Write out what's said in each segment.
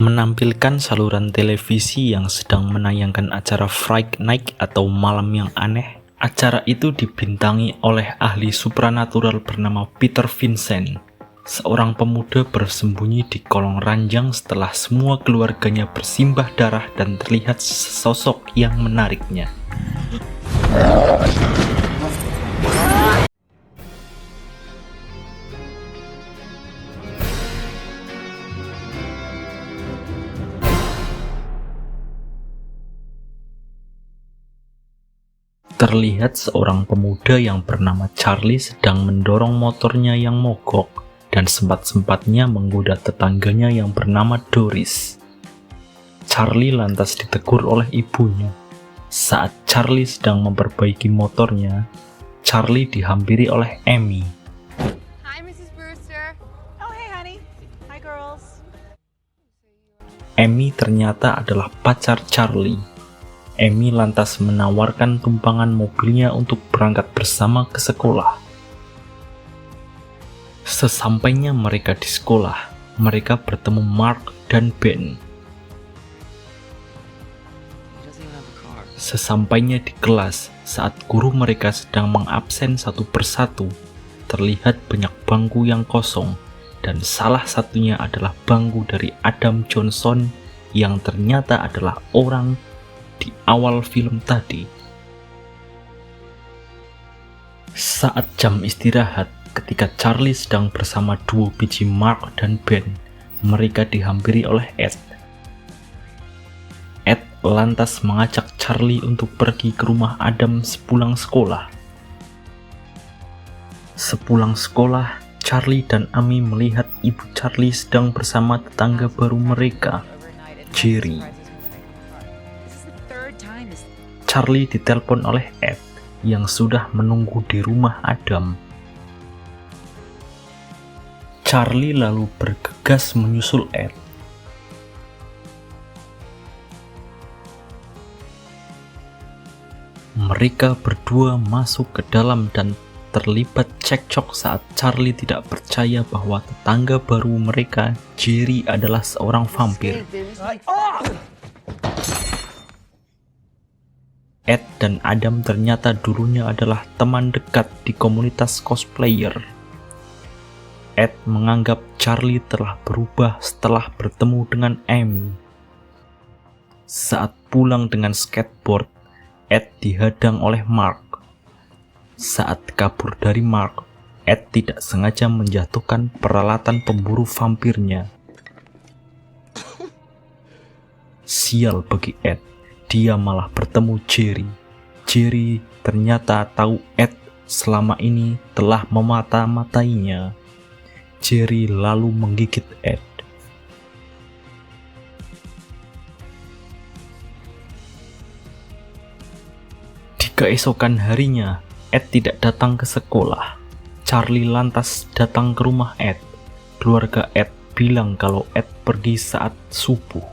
Menampilkan saluran televisi yang sedang menayangkan acara Fright Night atau Malam yang Aneh. Acara itu dibintangi oleh ahli supranatural bernama Peter Vincent, seorang pemuda bersembunyi di kolong ranjang setelah semua keluarganya bersimbah darah dan terlihat sesosok yang menariknya. Terlihat seorang pemuda yang bernama Charlie sedang mendorong motornya yang mogok dan sempat-sempatnya menggoda tetangganya yang bernama Doris. Charlie lantas ditegur oleh ibunya. Saat Charlie sedang memperbaiki motornya, Charlie dihampiri oleh Amy. Hi, Mrs. Brewster. Oh, hey, honey. Hi, girls. Amy ternyata adalah pacar Charlie. Amy lantas menawarkan tumpangan mobilnya untuk berangkat bersama ke sekolah. Sesampainya mereka di sekolah, mereka bertemu Mark dan Ben. Sesampainya di kelas, saat guru mereka sedang mengabsen satu persatu, terlihat banyak bangku yang kosong, dan salah satunya adalah bangku dari Adam Johnson yang ternyata adalah orang di awal film tadi. Saat jam istirahat, ketika Charlie sedang bersama duo biji Mark dan Ben, mereka dihampiri oleh Ed. Ed lantas mengajak Charlie untuk pergi ke rumah Adam sepulang sekolah. Sepulang sekolah, Charlie dan Amy melihat ibu Charlie sedang bersama tetangga baru mereka, Jerry. Charlie ditelepon oleh Ed yang sudah menunggu di rumah Adam. Charlie lalu bergegas menyusul Ed. Mereka berdua masuk ke dalam dan terlibat cekcok saat Charlie tidak percaya bahwa tetangga baru mereka, Jerry, adalah seorang vampir. Ed dan Adam ternyata dulunya adalah teman dekat di komunitas cosplayer. Ed menganggap Charlie telah berubah setelah bertemu dengan Amy. Saat pulang dengan skateboard, Ed dihadang oleh Mark. Saat kabur dari Mark, Ed tidak sengaja menjatuhkan peralatan pemburu vampirnya. Sial bagi Ed. Dia malah bertemu Jerry. Jerry ternyata tahu Ed selama ini telah memata-matainya. Jerry lalu menggigit Ed. Di keesokan harinya, Ed tidak datang ke sekolah. Charlie lantas datang ke rumah Ed. Keluarga Ed bilang kalau Ed pergi saat subuh.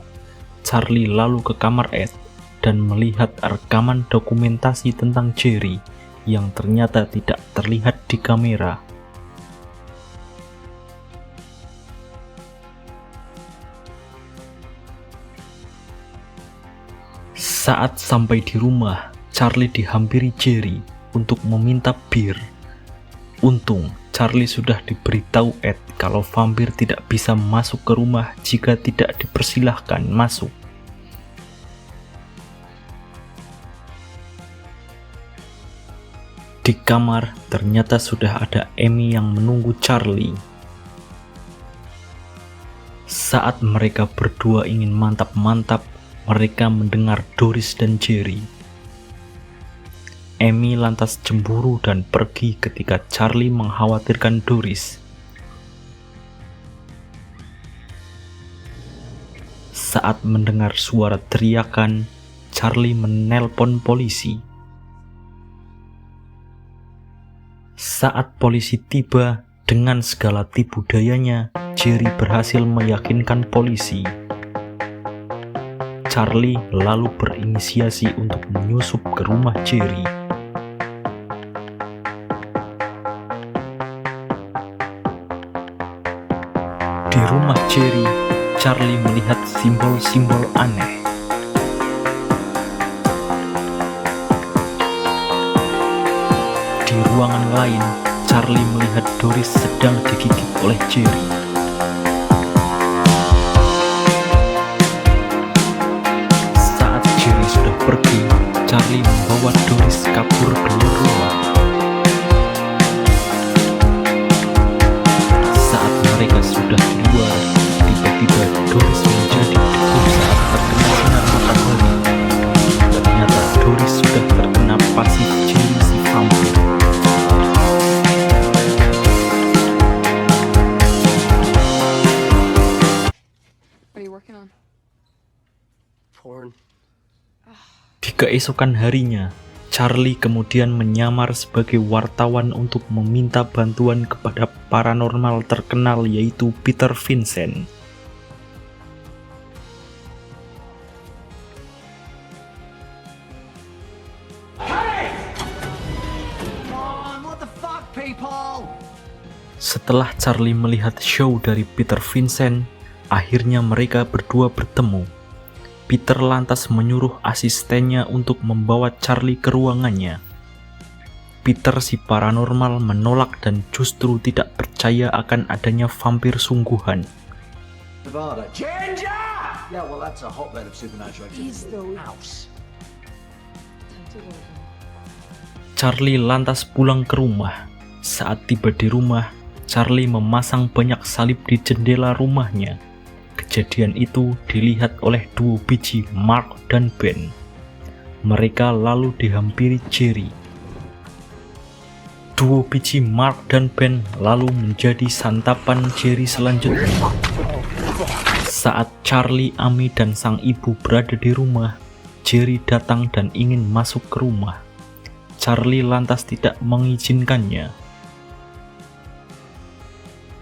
Charlie lalu ke kamar Ed dan melihat rekaman dokumentasi tentang Jerry yang ternyata tidak terlihat di kamera. Saat sampai di rumah, Charlie dihampiri Jerry untuk meminta bir. Untung, Charlie sudah diberitahu Ed kalau vampir tidak bisa masuk ke rumah jika tidak dipersilahkan masuk. Di kamar, ternyata sudah ada Amy yang menunggu Charlie. Saat mereka berdua ingin mantap-mantap, mereka mendengar Doris dan Jerry. Amy lantas cemburu dan pergi ketika Charlie mengkhawatirkan Doris. Saat mendengar suara teriakan, Charlie menelpon polisi. Saat polisi tiba, dengan segala tipu dayanya, Jerry berhasil meyakinkan polisi. Charlie lalu berinisiasi untuk menyusup ke rumah Jerry. Di rumah Jerry, Charlie melihat simbol-simbol aneh. Di ruangan lain, Charlie melihat Doris sedang digigit oleh Jerry. Saat Jerry sudah pergi, Charlie membawa Doris kabur keluar rumah. Saat mereka sudah di luar, tiba-tiba Doris menjadi debu saat terkena sinar matahari. Ternyata Doris sudah terkena pasif Jerry si vampir. What are you working on? Porn. Di keesokan harinya, Charlie kemudian menyamar sebagai wartawan untuk meminta bantuan kepada paranormal terkenal yaitu Peter Vincent. What the fuck, people? Setelah Charlie melihat show dari Peter Vincent, akhirnya mereka berdua bertemu. Peter lantas menyuruh asistennya untuk membawa Charlie ke ruangannya. Peter si paranormal menolak dan justru tidak percaya akan adanya vampir sungguhan. Nevada. Ginger! Yeah, well, that's a hotbed of supernatural activity. House. Charlie lantas pulang ke rumah. Saat tiba di rumah, Charlie memasang banyak salib di jendela rumahnya. Kejadian itu dilihat oleh duo biji Mark dan Ben. Mereka lalu dihampiri Jerry. Duo biji Mark dan Ben lalu menjadi santapan Jerry selanjutnya. Saat Charlie, Amy, dan sang ibu berada di rumah, Jerry datang dan ingin masuk ke rumah. Charlie lantas tidak mengizinkannya.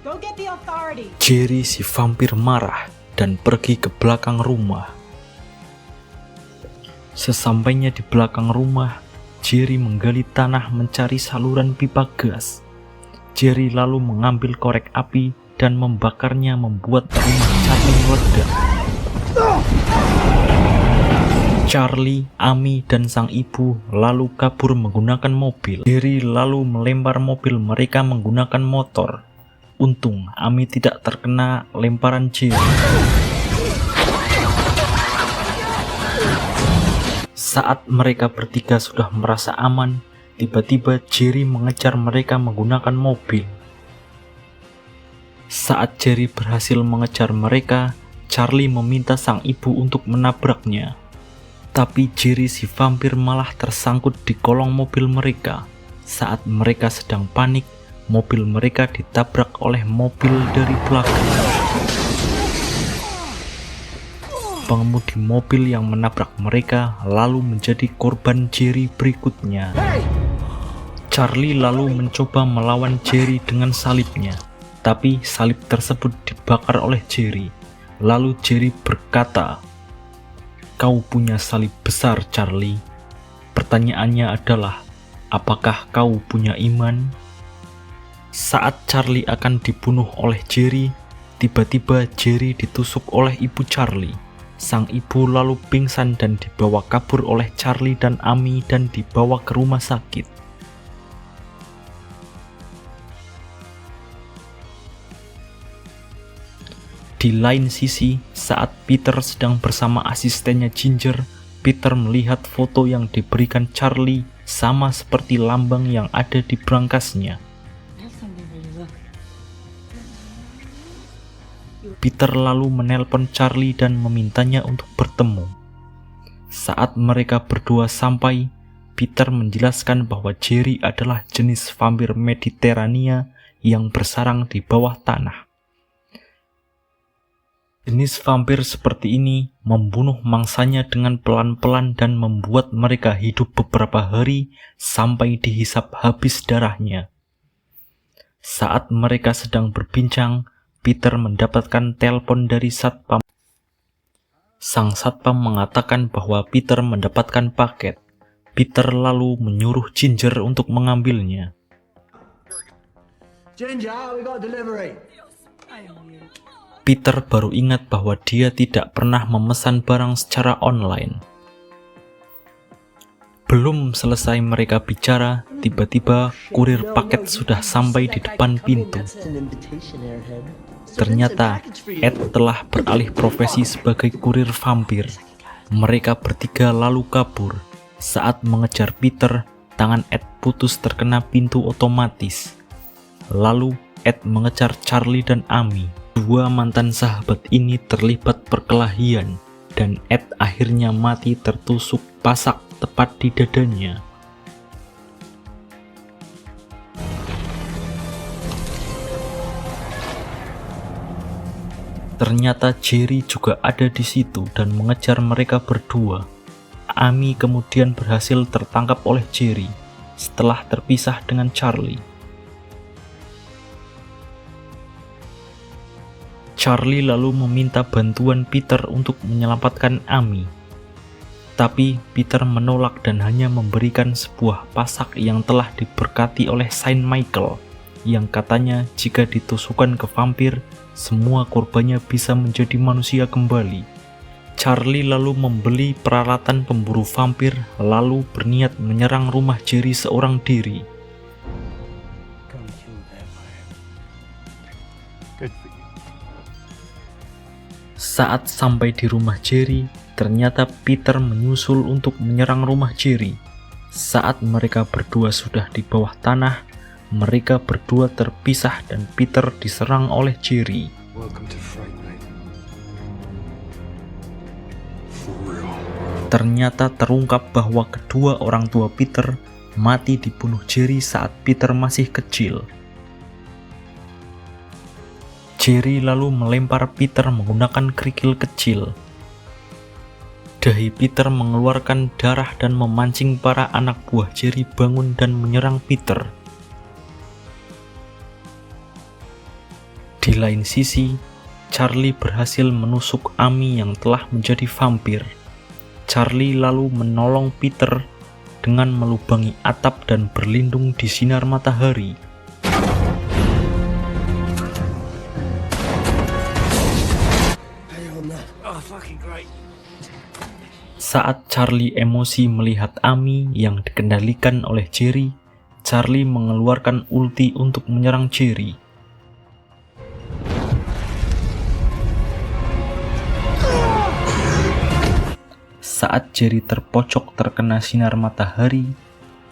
Go get the authority. Jerry si vampir marah dan pergi ke belakang rumah. Sesampainya di belakang rumah, Jerry menggali tanah mencari saluran pipa gas. Jerry lalu mengambil korek api dan membakarnya membuat rumah Charlie meledak. Charlie, Amy, dan sang ibu lalu kabur menggunakan mobil. Jerry lalu melempar mobil mereka menggunakan motor. Untung Amy tidak terkena lemparan Jerry. Saat mereka bertiga sudah merasa aman, tiba-tiba Jerry mengejar mereka menggunakan mobil. Saat Jerry berhasil mengejar mereka, Charlie meminta sang ibu untuk menabraknya. Tapi Jerry si vampir malah tersangkut di kolong mobil mereka. Saat mereka sedang panik, mobil mereka ditabrak oleh mobil dari belakang. Pengemudi mobil yang menabrak mereka lalu menjadi korban Jerry berikutnya. Charlie lalu mencoba melawan Jerry dengan salibnya, tapi salib tersebut dibakar oleh Jerry. Lalu Jerry berkata, "Kau punya salib besar, Charlie. Pertanyaannya adalah, apakah kau punya iman?" Saat Charlie akan dibunuh oleh Jerry, tiba-tiba Jerry ditusuk oleh ibu Charlie. Sang ibu lalu pingsan dan dibawa kabur oleh Charlie dan Amy dan dibawa ke rumah sakit. Di lain sisi, saat Peter sedang bersama asistennya Ginger, Peter melihat foto yang diberikan Charlie sama seperti lambang yang ada di brankasnya. Peter lalu menelpon Charlie dan memintanya untuk bertemu. Saat mereka berdua sampai, Peter menjelaskan bahwa Jerry adalah jenis vampir Mediterania yang bersarang di bawah tanah. Jenis vampir seperti ini membunuh mangsanya dengan pelan-pelan dan membuat mereka hidup beberapa hari sampai dihisap habis darahnya. Saat mereka sedang berbincang, Peter mendapatkan telepon dari satpam. Sang satpam mengatakan bahwa Peter mendapatkan paket. Peter lalu menyuruh Ginger untuk mengambilnya. Ginger, we got a delivery. Peter baru ingat bahwa dia tidak pernah memesan barang secara online. Belum selesai mereka bicara, tiba-tiba kurir paket sudah sampai di depan pintu. Ternyata Ed telah beralih profesi sebagai kurir vampir. Mereka bertiga lalu kabur. Saat mengejar Peter, tangan Ed putus terkena pintu otomatis. Lalu Ed mengejar Charlie dan Amy. Dua mantan sahabat ini terlibat perkelahian dan Ed akhirnya mati tertusuk pasak tepat di dadanya. Ternyata Jerry juga ada di situ dan mengejar mereka berdua. Amy kemudian berhasil tertangkap oleh Jerry setelah terpisah dengan Charlie. Charlie lalu meminta bantuan Peter untuk menyelamatkan Amy. Tapi Peter menolak dan hanya memberikan sebuah pasak yang telah diberkati oleh Saint Michael, yang katanya jika ditusukkan ke vampir, semua korbannya bisa menjadi manusia kembali. Charlie lalu membeli peralatan pemburu vampir, lalu berniat menyerang rumah Jerry seorang diri. Saat sampai di rumah Jerry, ternyata Peter menyusul untuk menyerang rumah Jerry. Saat mereka berdua sudah di bawah tanah, mereka berdua terpisah dan Peter diserang oleh Jerry. Ternyata terungkap bahwa kedua orang tua Peter mati dibunuh Jerry saat Peter masih kecil. Jerry lalu melempar Peter menggunakan kerikil kecil. Dahi Peter mengeluarkan darah dan memancing para anak buah Jerry bangun dan menyerang Peter. Di lain sisi, Charlie berhasil menusuk Amy yang telah menjadi vampir. Charlie lalu menolong Peter dengan melubangi atap dan berlindung di sinar matahari. Saat Charlie emosi melihat Amy yang dikendalikan oleh Jerry, Charlie mengeluarkan ulti untuk menyerang Jerry. Saat Jerry terpojok terkena sinar matahari,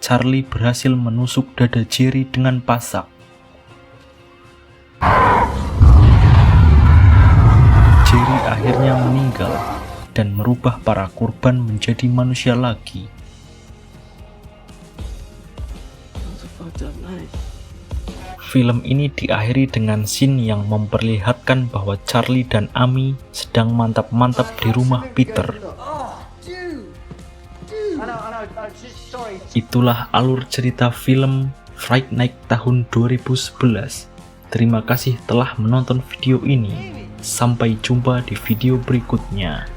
Charlie berhasil menusuk dada Jerry dengan pasak. Jerry akhirnya meninggal dan merubah para korban menjadi manusia lagi. Film ini diakhiri dengan scene yang memperlihatkan bahwa Charlie dan Amy sedang mantap-mantap di rumah Peter. Itulah alur cerita film Fright Night tahun 2011. Terima kasih telah menonton video ini. Sampai jumpa di video berikutnya.